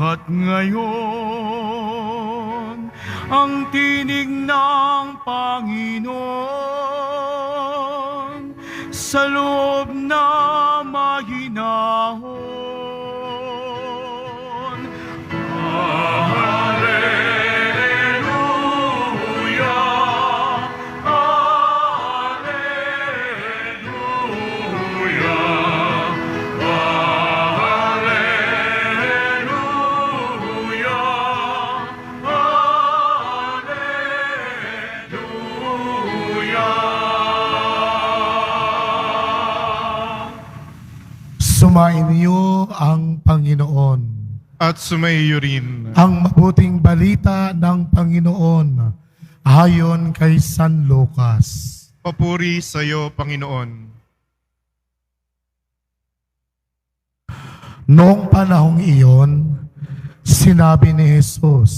At ngayon, ang tinig ng Panginoon sa loob na mahinahon. Sumainyo ang Panginoon. At sumaiyo rin. Ang mabuting balita ng Panginoon ayon kay San Lucas. Papuri sa iyo, Panginoon. Noong panahong iyon, sinabi ni Jesus,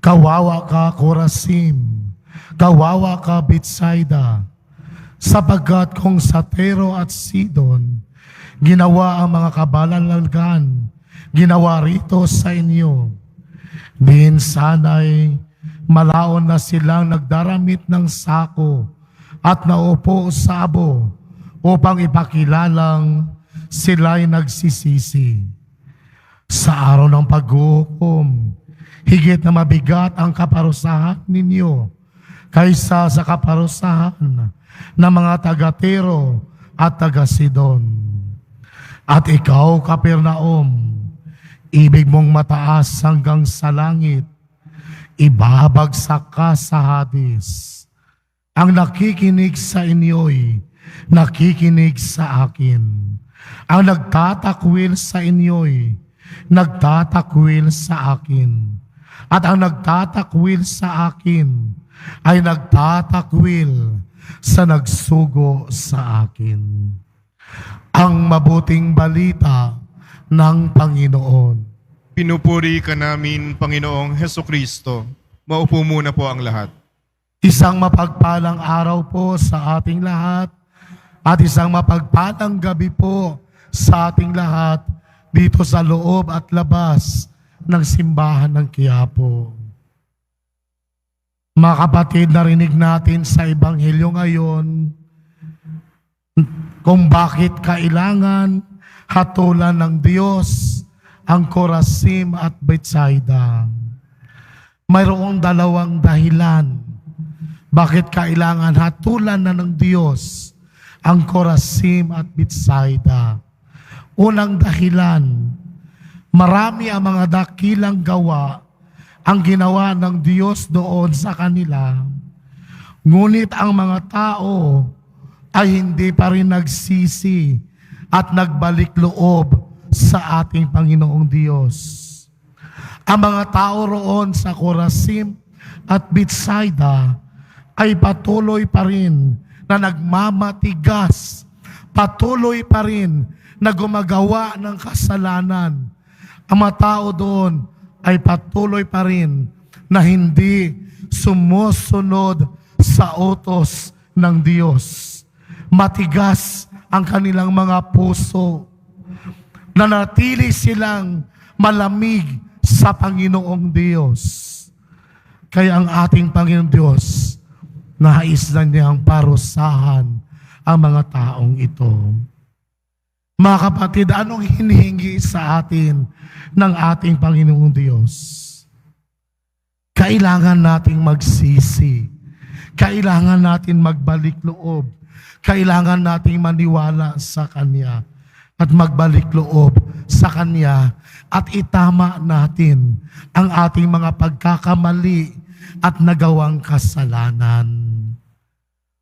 "Kawawa ka, Corazim! Kawawa ka, Betsaida! Sapagkat kung sa Tiro at Sidon ginawa ang mga kabalalaghan, ginawa rito sa inyo, din sana'y malaon na silang nagdaramit ng sako at naupo sa abo upang ipakilalang sila'y nagsisisi. Sa araw ng paghuhukom, higit na mabigat ang kaparusahan ninyo kaysa sa kaparusahan ng mga taga-Tiro at taga-Sidon. At ikaw, Capernaum, ibig mong mataas hanggang sa langit, ibabagsak ka sa Hades. Ang nakikinig sa inyo'y nakikinig sa akin. Ang nagtatakwil sa inyo'y nagtatakwil sa akin. At ang nagtatakwil sa akin ay nagtatakwil sa nagsugo sa akin." Ang mabuting balita ng Panginoon. Pinupuri ka namin, Panginoong Hesukristo. Maupo muna po ang lahat. Isang mapagpalang araw po sa ating lahat at isang mapagpalang gabi po sa ating lahat dito sa loob at labas ng simbahan ng Quiapo. Mga kapatid, narinig natin sa Ebanghelyo ngayon kung bakit kailangan hatulan ng Diyos ang Corazim at Betsaida. Mayroong dalawang dahilan bakit kailangan hatulan na ng Diyos ang Corazim at Betsaida. Unang dahilan, marami ang mga dakilang gawa ang ginawa ng Diyos doon sa kanila. Ngunit ang mga tao ay hindi pa rin nagsisi at nagbalik loob sa ating Panginoong Diyos. Ang mga tao roon sa Corazim at Betsaida ay patuloy pa rin na nagmamatigas, patuloy pa rin na gumagawa ng kasalanan. Ang mga tao doon ay patuloy pa rin na hindi sumusunod sa utos ng Diyos. Matigas ang kanilang mga puso. Nanatili silang malamig sa Panginoong Diyos. Kaya ang ating Panginoong Diyos, nais na niyang parusahan ang mga taong ito. Mga kapatid, anong hinihingi sa atin ng ating Panginoong Diyos? Kailangan nating magsisi. Kailangan natin magbalik loob. Kailangan nating maniwala sa Kanya at magbalik loob sa Kanya at itama natin ang ating mga pagkakamali at nagawang kasalanan.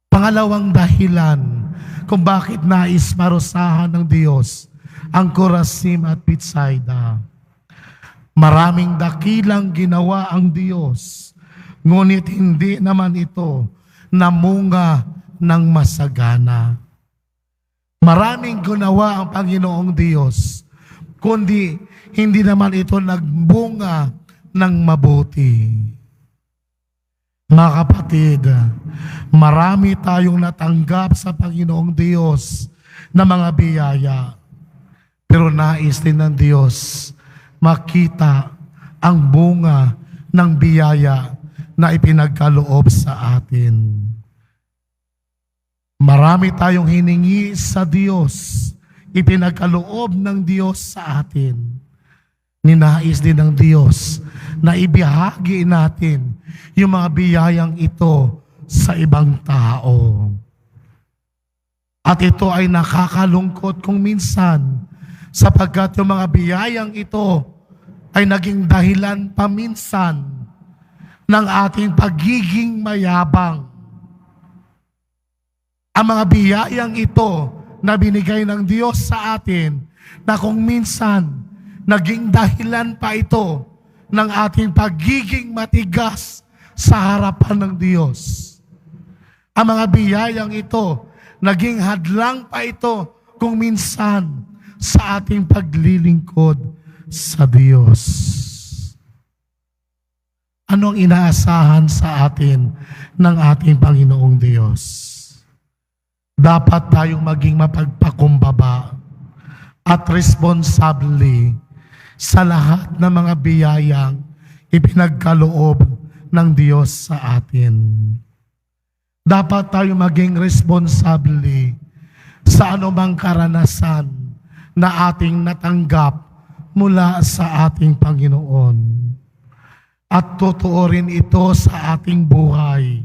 Pangalawang dahilan kung bakit nais parusahan ng Diyos ang Corazim at Betsaida. Maraming dakilang ginawa ang Diyos, ngunit hindi naman ito namunga ng masagana. Maraming ginawa ang Panginoong Diyos, kundi hindi naman ito nagbunga ng mabuti. Mga kapatid, marami tayong natanggap sa Panginoong Diyos na mga biyaya. Pero nais din ng Diyos makita ang bunga ng biyaya na ipinagkaloob sa atin. Marami tayong hiningi sa Diyos, ipinagkaloob ng Diyos sa atin. Ninais din ng Diyos na ibahagi natin yung mga biyayang ito sa ibang tao. At ito ay nakakalungkot kung minsan, sapagkat yung mga biyayang ito ay naging dahilan paminsan ng ating pagiging mayabang. Ang mga biyayang ito na binigay ng Diyos sa atin, na kung minsan naging dahilan pa ito ng ating pagiging matigas sa harapan ng Diyos. Ang mga biyayang ito, naging hadlang pa ito kung minsan sa ating paglilingkod sa Diyos. Ano ang inaasahan sa atin ng ating Panginoong Diyos? Dapat tayong maging mapagpakumbaba at responsable sa lahat ng mga biyayang ipinagkaloob ng Diyos sa atin. Dapat tayong maging responsable sa anumang karanasan na ating natanggap mula sa ating Panginoon. At totoo rin ito sa ating buhay.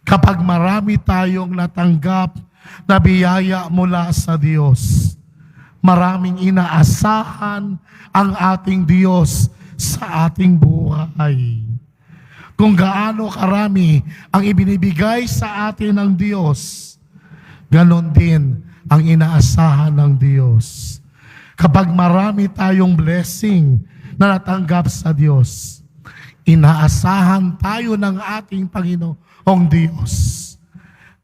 Kapag marami tayong natanggap na biyaya mula sa Diyos, maraming inaasahan ang ating Diyos sa ating buhay. Kung gaano karami ang ibinibigay sa atin ng Diyos, ganon din ang inaasahan ng Diyos. Kapag marami tayong blessing na natanggap sa Diyos, inaasahan tayo ng ating Panginoong Diyos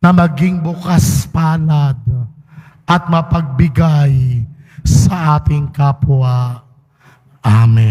na maging bukas palad at mapagbigay sa ating kapwa. Amen.